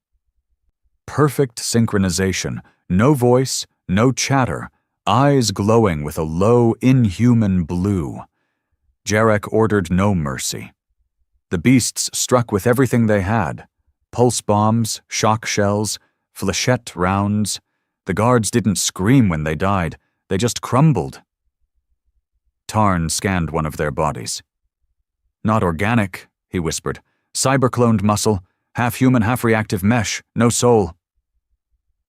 Perfect synchronization, no voice, no chatter, eyes glowing with a low, inhuman blue. Jarek ordered no mercy. The beasts struck with everything they had. Pulse bombs, shock shells, flechette rounds. The guards didn't scream when they died, they just crumbled. Tarn scanned one of their bodies. Not organic, he whispered. Cyber-cloned muscle, half human, half reactive mesh, no soul.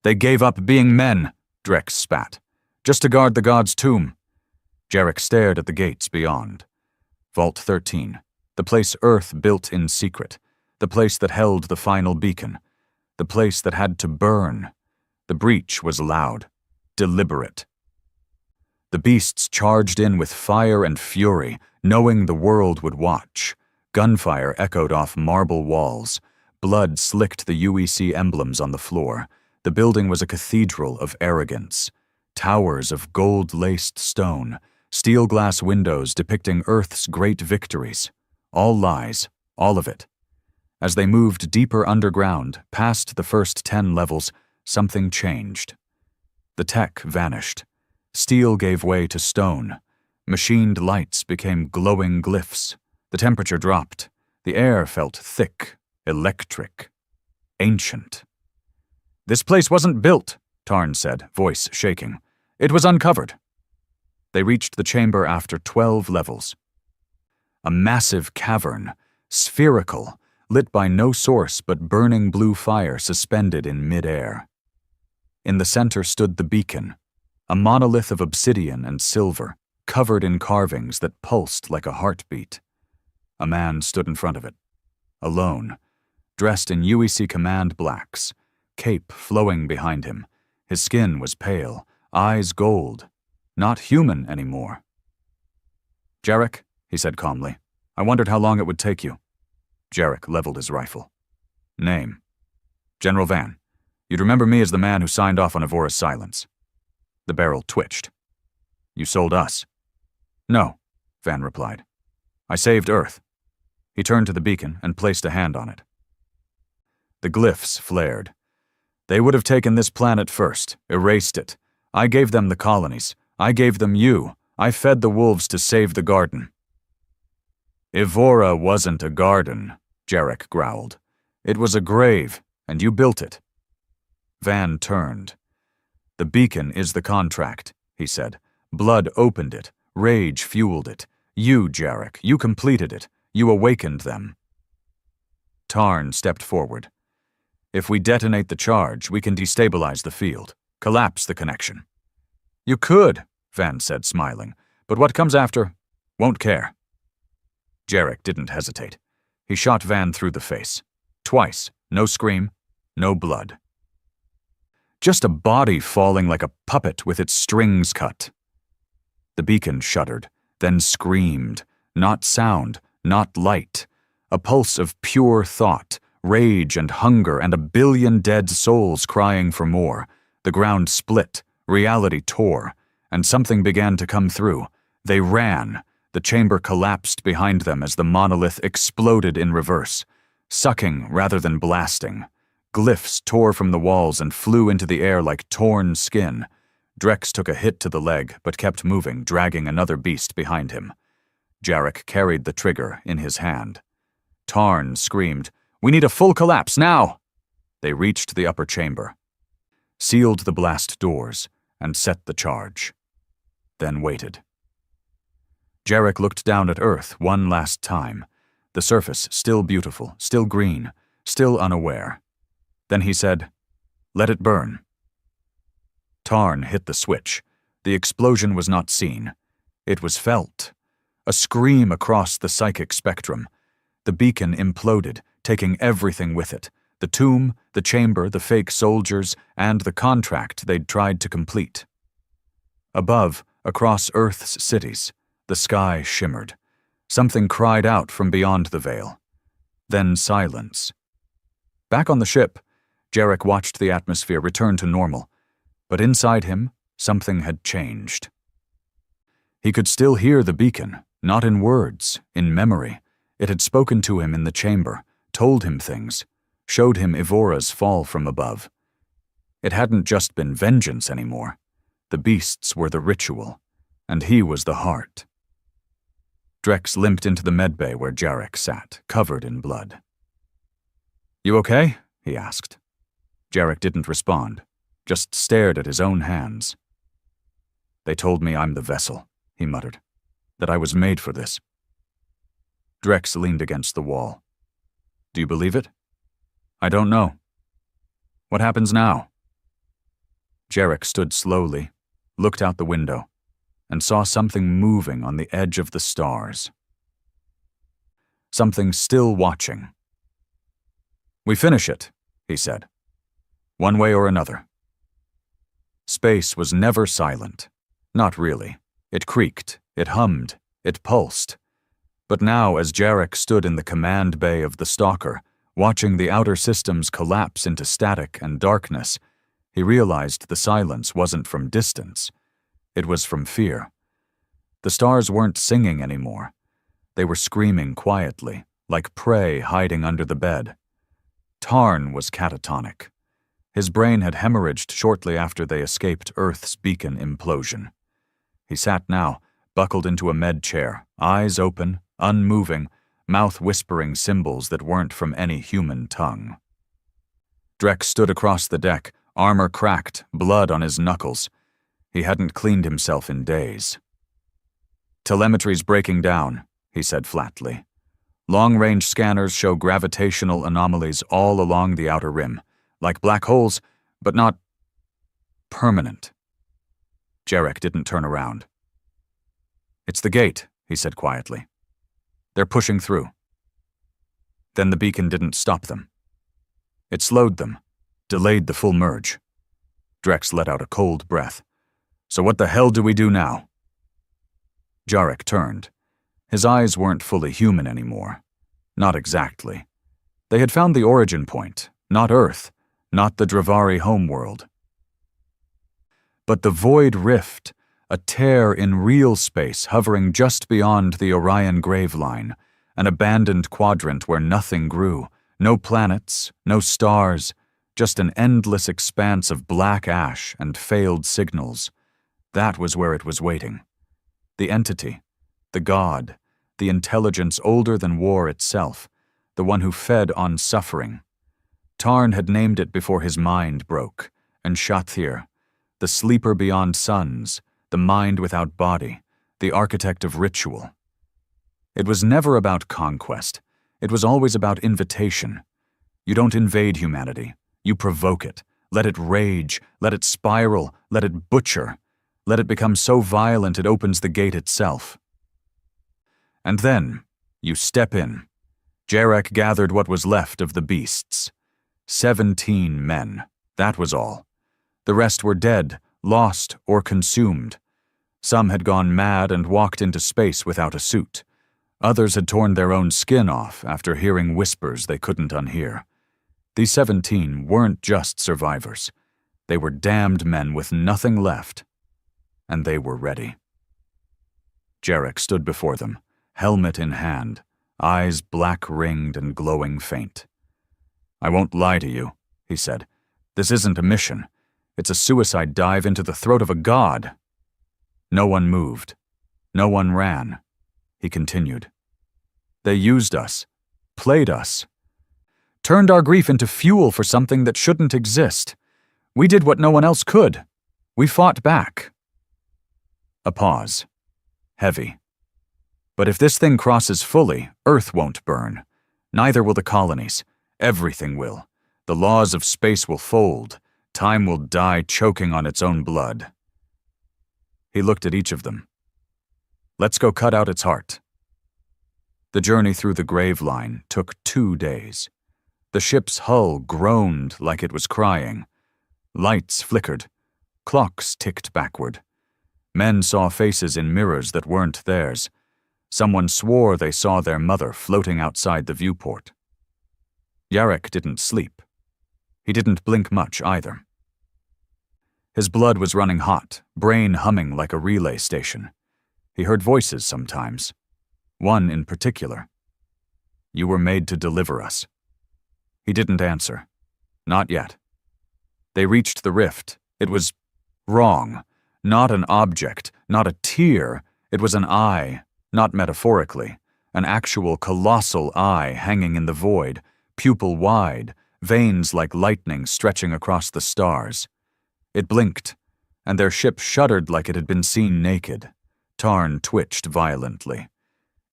They gave up being men, Drex spat, just to guard the god's tomb. Jarek stared at the gates beyond. Vault 13. The place Earth built in secret, the place that held the final beacon, the place that had to burn. The breach was loud, deliberate. The beasts charged in with fire and fury, knowing the world would watch. Gunfire echoed off marble walls. Blood slicked the UEC emblems on the floor. The building was a cathedral of arrogance. Towers of gold-laced stone, steel glass windows depicting Earth's great victories. All lies, all of it. As they moved deeper underground, past the first 10 levels, something changed. The tech vanished. Steel gave way to stone. Machined lights became glowing glyphs. The temperature dropped. The air felt thick, electric, ancient. This place wasn't built, Tarn said, voice shaking. It was uncovered. They reached the chamber after 12 levels. A massive cavern, spherical, lit by no source but burning blue fire suspended in mid-air. In the center stood the beacon, a monolith of obsidian and silver, covered in carvings that pulsed like a heartbeat. A man stood in front of it, alone, dressed in UEC command blacks, cape flowing behind him. His skin was pale, eyes gold, not human anymore. Jarek, he said calmly, I wondered how long it would take you. Jarek leveled his rifle. Name? General Van. You'd remember me as the man who signed off on Evora's silence. The barrel twitched. You sold us. No, Van replied. I saved Earth. He turned to the beacon and placed a hand on it. The glyphs flared. They would have taken this planet first, erased it. I gave them the colonies. I gave them you. I fed the wolves to save the garden. Evora wasn't a garden, Jarek growled. It was a grave, and you built it. Van turned. The beacon is the contract, he said. Blood opened it. Rage fueled it. You, Jarek, you completed it. You awakened them. Tarn stepped forward. If we detonate the charge, we can destabilize the field, collapse the connection. You could, Van said, smiling, but what comes after? Won't care. Jarek didn't hesitate. He shot Van through the face. Twice, no scream, no blood. Just a body falling like a puppet with its strings cut. The beacon shuddered, then screamed, not sound, not light, a pulse of pure thought, rage and hunger and a billion dead souls crying for more. The ground split, reality tore, and something began to come through. They ran. The chamber collapsed behind them as the monolith exploded in reverse, sucking rather than blasting. Glyphs tore from the walls and flew into the air like torn skin. Drex took a hit to the leg, but kept moving, dragging another beast behind him. Jarek carried the trigger in his hand. Tarn screamed, "We need a full collapse, now!" They reached the upper chamber, sealed the blast doors, and set the charge. Then waited. Jarek looked down at Earth one last time, the surface still beautiful, still green, still unaware. Then he said, "Let it burn." Tarn hit the switch. The explosion was not seen. It was felt. A scream across the psychic spectrum. The beacon imploded, taking everything with it. The tomb, the chamber, the fake soldiers, and the contract they'd tried to complete. Above, across Earth's cities, the sky shimmered. Something cried out from beyond the veil. Then silence. Back on the ship, Jarek watched the atmosphere return to normal, but inside him, something had changed. He could still hear the beacon, not in words, in memory. It had spoken to him in the chamber, told him things, showed him Evora's fall from above. It hadn't just been vengeance anymore. The beasts were the ritual, and he was the heart. Drex limped into the medbay where Jarek sat, covered in blood. "You okay?" he asked. Jarek didn't respond, just stared at his own hands. "They told me I'm the vessel," he muttered, "that I was made for this." Drex leaned against the wall. "Do you believe it?" "I don't know." "What happens now?" Jarek stood slowly, looked out the window, and saw something moving on the edge of the stars. Something still watching. "We finish it," he said. "One way or another." Space was never silent. Not really. It creaked, it hummed, it pulsed. But now, as Jarek stood in the command bay of the Stalker, watching the outer systems collapse into static and darkness, he realized the silence wasn't from distance. It was from fear. The stars weren't singing anymore. They were screaming quietly, like prey hiding under the bed. Tarn was catatonic. His brain had hemorrhaged shortly after they escaped Earth's beacon implosion. He sat now, buckled into a med chair, eyes open, unmoving, mouth whispering symbols that weren't from any human tongue. Drex stood across the deck, armor cracked, blood on his knuckles. He hadn't cleaned himself in days. "Telemetry's breaking down," he said flatly. "Long-range scanners show gravitational anomalies all along the outer rim, like black holes, but not permanent." Jarek didn't turn around. "It's the gate," he said quietly. "They're pushing through." Then the beacon didn't stop them. It slowed them, delayed the full merge. Drex let out a cold breath. "So what the hell do we do now?" Jarek turned. His eyes weren't fully human anymore. Not exactly. They had found the origin point, not Earth, not the Dravari homeworld. But the void rift, a tear in real space hovering just beyond the Orion graveline, an abandoned quadrant where nothing grew, no planets, no stars, just an endless expanse of black ash and failed signals. That was where it was waiting. The entity, the god, the intelligence older than war itself, the one who fed on suffering. Tarn had named it before his mind broke, and Shathir, the sleeper beyond suns, the mind without body, the architect of ritual. It was never about conquest. It was always about invitation. You don't invade humanity. You provoke it. Let it rage. Let it spiral. Let it butcher. Let it become so violent it opens the gate itself. And then, you step in. Jarek gathered what was left of the beasts. 17 men. That was all. The rest were dead, lost, or consumed. Some had gone mad and walked into space without a suit. Others had torn their own skin off after hearing whispers they couldn't unhear. These 17 weren't just survivors. They were damned men with nothing left. And they were ready. Jarek stood before them, helmet in hand, eyes black-ringed and glowing faint. "I won't lie to you," he said. "This isn't a mission. It's a suicide dive into the throat of a god." No one moved. No one ran. He continued. "They used us, played us, turned our grief into fuel for something that shouldn't exist. We did what no one else could. We fought back." A pause. Heavy. "But if this thing crosses fully, Earth won't burn. Neither will the colonies. Everything will. The laws of space will fold. Time will die choking on its own blood." He looked at each of them. "Let's go cut out its heart." The journey through the grave line took 2 days. The ship's hull groaned like it was crying. Lights flickered. Clocks ticked backward. Men saw faces in mirrors that weren't theirs. Someone swore they saw their mother floating outside the viewport. Jarek didn't sleep. He didn't blink much either. His blood was running hot, brain humming like a relay station. He heard voices sometimes. One in particular. "You were made to deliver us." He didn't answer. Not yet. They reached the rift. It was wrong. Not an object, not a tear. It was an eye, not metaphorically. An actual colossal eye hanging in the void, pupil wide, veins like lightning stretching across the stars. It blinked, and their ship shuddered like it had been seen naked. Tarn twitched violently.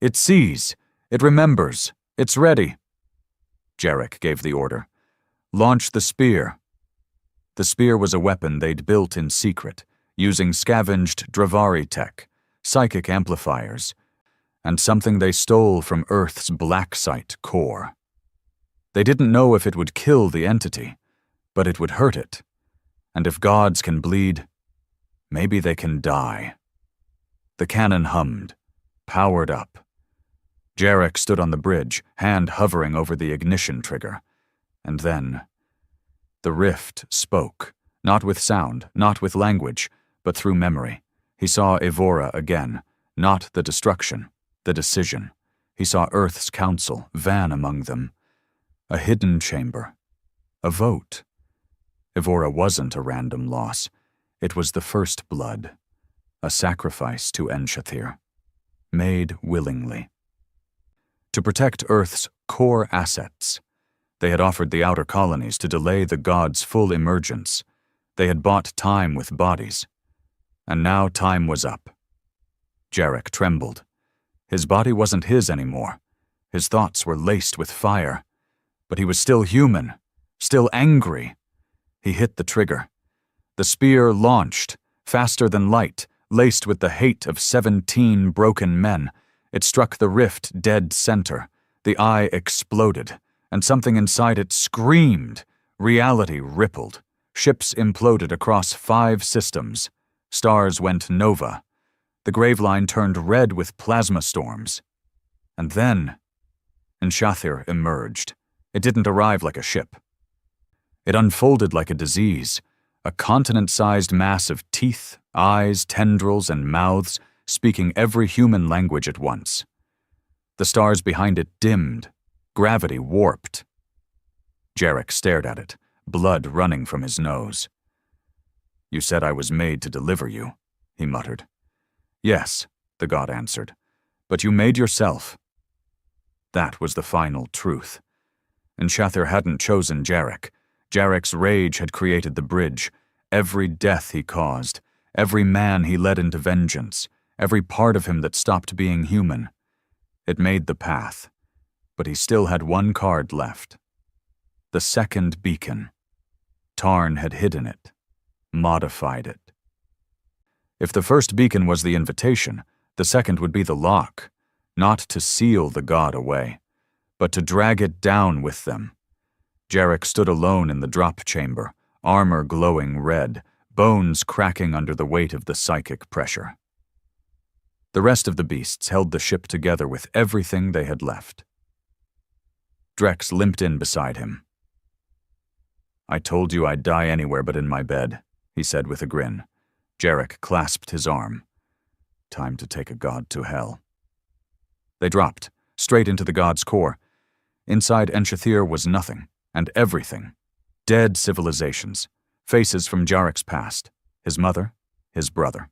"It sees. It remembers. It's ready." Jarek gave the order. "Launch the spear." The spear was a weapon they'd built in secret, using scavenged Dravari tech, psychic amplifiers, and something they stole from Earth's black site core. They didn't know if it would kill the entity, but it would hurt it. And if gods can bleed, maybe they can die. The cannon hummed, powered up. Jarek stood on the bridge, hand hovering over the ignition trigger. And then, the rift spoke, not with sound, not with language, but through memory. He saw Evora again, not the destruction, the decision. He saw Earth's council, Van among them. A hidden chamber. A vote. Evora wasn't a random loss. It was the first blood. A sacrifice to Enshathir. Made willingly. To protect Earth's core assets. They had offered the outer colonies to delay the gods' full emergence. They had bought time with bodies. And now time was up. Jarek trembled. His body wasn't his anymore. His thoughts were laced with fire. But he was still human, still angry. He hit the trigger. The spear launched, faster than light, laced with the hate of 17 broken men. It struck the rift dead center. The eye exploded, and something inside it screamed. Reality rippled. Ships imploded across 5 systems. Stars went nova. The graveline turned red with plasma storms. And then, Enshathir emerged. It didn't arrive like a ship. It unfolded like a disease, a continent-sized mass of teeth, eyes, tendrils, and mouths, speaking every human language at once. The stars behind it dimmed, gravity warped. Jarek stared at it, blood running from his nose. "You said I was made to deliver you," he muttered. "Yes," the god answered, "but you made yourself." That was the final truth. Enshathir hadn't chosen Jarek. Jarek's rage had created the bridge. Every death he caused, every man he led into vengeance, every part of him that stopped being human. It made the path, but he still had one card left. The second beacon. Tarn had hidden it, modified it. If the first beacon was the invitation, the second would be the lock, not to seal the god away, but to drag it down with them. Jarek stood alone in the drop chamber, armor glowing red, bones cracking under the weight of the psychic pressure. The rest of the beasts held the ship together with everything they had left. Drex limped in beside him. "I told you I'd die anywhere but in my bed," he said with a grin. Jarek clasped his arm. Time to take a god to hell. They dropped, straight into the god's core. Inside Enshathir was nothing, and everything. Dead civilizations, faces from Jarek's past, his mother, his brother.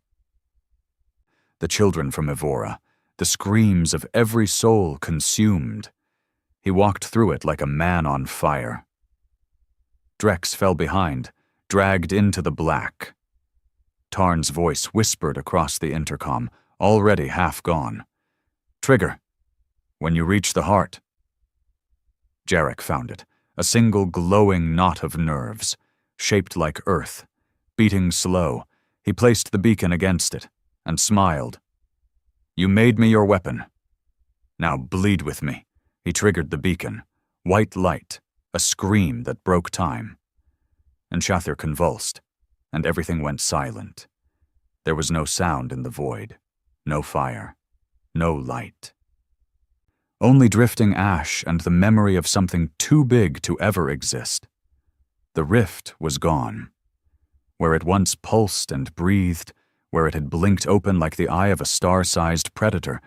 The children from Evora, the screams of every soul consumed. He walked through it like a man on fire. Drex fell behind, dragged into the black. Tarn's voice whispered across the intercom, already half gone. "Trigger. When you reach the heart." Jarek found it, a single glowing knot of nerves, shaped like earth, beating slow. He placed the beacon against it, and smiled. "You made me your weapon. Now bleed with me." He triggered the beacon. White light, a scream that broke time. And Enshathir convulsed, and everything went silent. There was no sound in the void, no fire, no light. Only drifting ash and the memory of something too big to ever exist. The rift was gone. Where it once pulsed and breathed, where it had blinked open like the eye of a star-sized predator,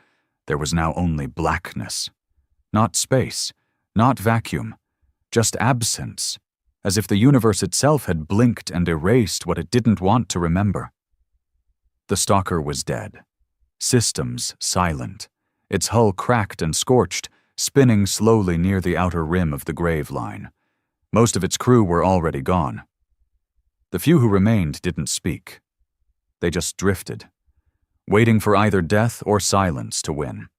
there was now only blackness. Not space, not vacuum, just absence, as if the universe itself had blinked and erased what it didn't want to remember. The stalker was dead. Systems silent, its hull cracked and scorched, spinning slowly near the outer rim of the grave line. Most of its crew were already gone. The few who remained didn't speak. They just drifted, waiting for either death or silence to win.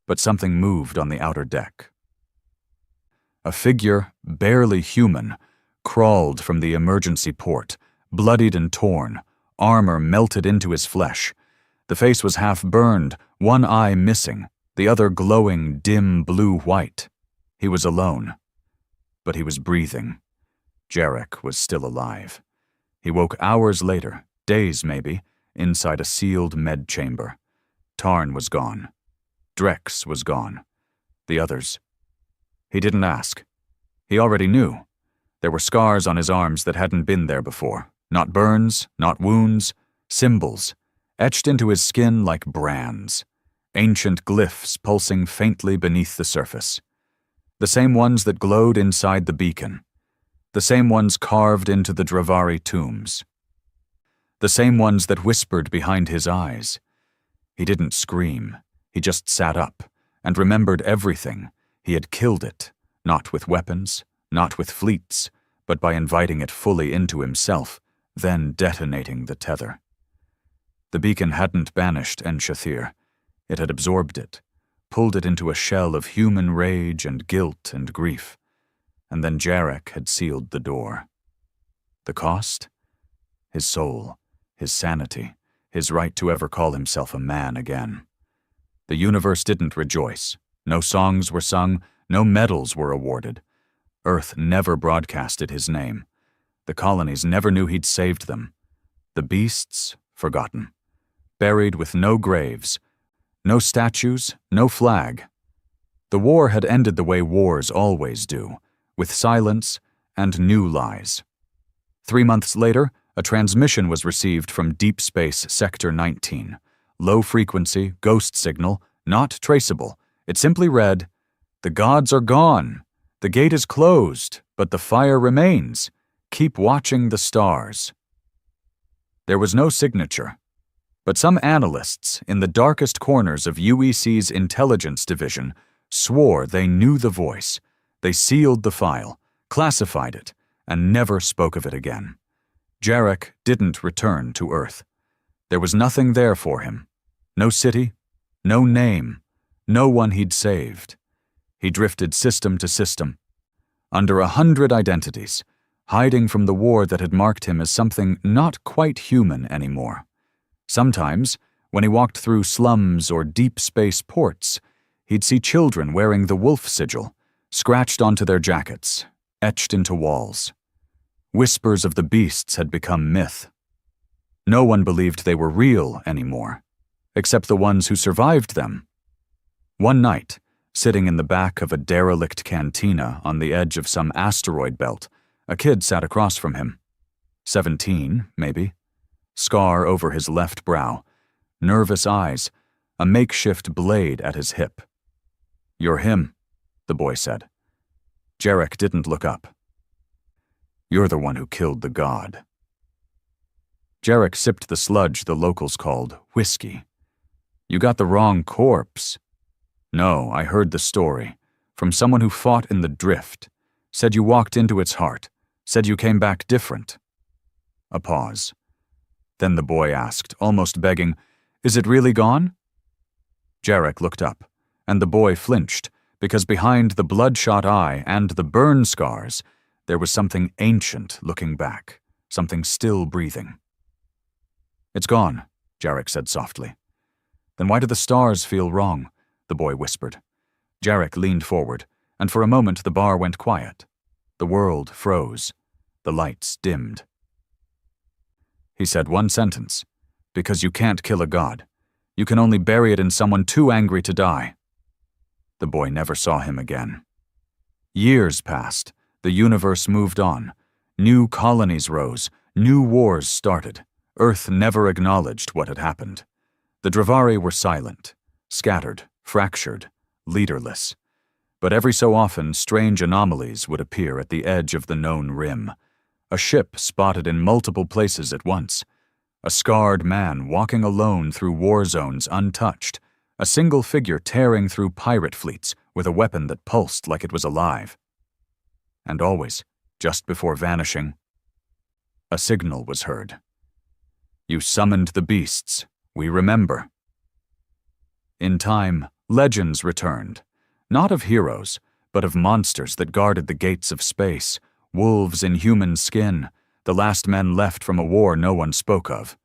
But something moved on the outer deck. A figure, barely human, crawled from the emergency port, bloodied and torn, armor melted into his flesh. The face was half burned, one eye missing, the other glowing dim blue-white. He was alone. But he was breathing. Jarek was still alive. He woke hours later, days maybe, inside a sealed med chamber. Tarn was gone. Drex was gone. The others. He didn't ask. He already knew. There were scars on his arms that hadn't been there before. Not burns, not wounds, symbols, etched into his skin like brands. Ancient glyphs pulsing faintly beneath the surface. The same ones that glowed inside the beacon. The same ones carved into the Dravari tombs. The same ones that whispered behind his eyes. He didn't scream. He just sat up and remembered everything. He had killed it, not with weapons, not with fleets, but by inviting it fully into himself, then detonating the tether. The beacon hadn't banished Enshathir. It had absorbed it, pulled it into a shell of human rage and guilt and grief. And then Jarek had sealed the door. The cost? His soul, his sanity, his right to ever call himself a man again. The universe didn't rejoice. No songs were sung, no medals were awarded. Earth never broadcasted his name. The colonies never knew he'd saved them. The beasts, forgotten. Buried with no graves, no statues, no flag. The war had ended the way wars always do, with silence and new lies. 3 months later, a transmission was received from Deep Space Sector 19. Low frequency, ghost signal, not traceable. It simply read, "The gods are gone. The gate is closed, but the fire remains. Keep watching the stars." There was no signature, but some analysts in the darkest corners of UEC's intelligence division swore they knew the voice. They sealed the file, classified it, and never spoke of it again. Jarek didn't return to Earth. There was nothing there for him. No city, no name, no one he'd saved. He drifted system to system, under 100 identities, hiding from the war that had marked him as something not quite human anymore. Sometimes, when he walked through slums or deep space ports, he'd see children wearing the wolf sigil, scratched onto their jackets, etched into walls. Whispers of the beasts had become myth. No one believed they were real anymore, except the ones who survived them. One night, sitting in the back of a derelict cantina on the edge of some asteroid belt, a kid sat across from him. 17, maybe. Scar over his left brow, nervous eyes, a makeshift blade at his hip. "You're him," the boy said. Jarek didn't look up. "You're the one who killed the god." Jarek sipped the sludge the locals called whiskey. "You got the wrong corpse." "No, I heard the story. From someone who fought in the drift. Said you walked into its heart. Said you came back different." A pause. Then the boy asked, almost begging, "Is it really gone?" Jarek looked up, and the boy flinched, because behind the bloodshot eye and the burn scars, there was something ancient looking back, something still breathing. "It's gone," Jarek said softly. "Then why do the stars feel wrong?" the boy whispered. Jarek leaned forward, and for a moment the bar went quiet. The world froze. The lights dimmed. He said one sentence. "Because you can't kill a god. You can only bury it in someone too angry to die." The boy never saw him again. Years passed. The universe moved on. New colonies rose. New wars started. Earth never acknowledged what had happened. The Dravari were silent, scattered, fractured, leaderless. But every so often, strange anomalies would appear at the edge of the known rim. A ship spotted in multiple places at once. A scarred man walking alone through war zones untouched. A single figure tearing through pirate fleets with a weapon that pulsed like it was alive. And always, just before vanishing, a signal was heard. "You summoned the beasts. We remember." In time, legends returned. Not of heroes, but of monsters that guarded the gates of space. Wolves in human skin, the last men left from a war no one spoke of.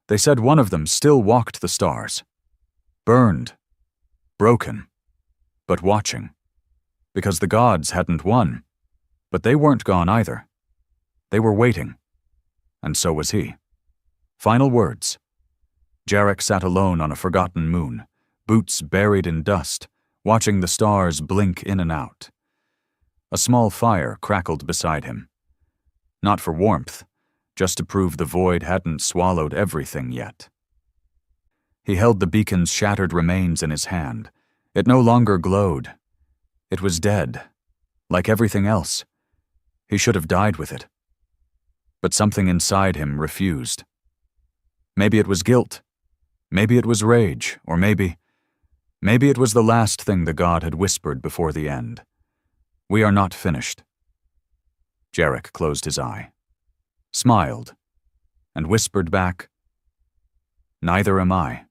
They said one of them still walked the stars. Burned. Broken. But watching. Because the gods hadn't won. But they weren't gone either. They were waiting. And so was he. Final words. Jarek sat alone on a forgotten moon, boots buried in dust, watching the stars blink in and out. A small fire crackled beside him. Not for warmth, just to prove the void hadn't swallowed everything yet. He held the beacon's shattered remains in his hand. It no longer glowed. It was dead, like everything else. He should have died with it. But something inside him refused. Maybe it was guilt. Maybe it was rage, or maybe it was the last thing the god had whispered before the end. "We are not finished." Jarek closed his eye, smiled, and whispered back, "Neither am I."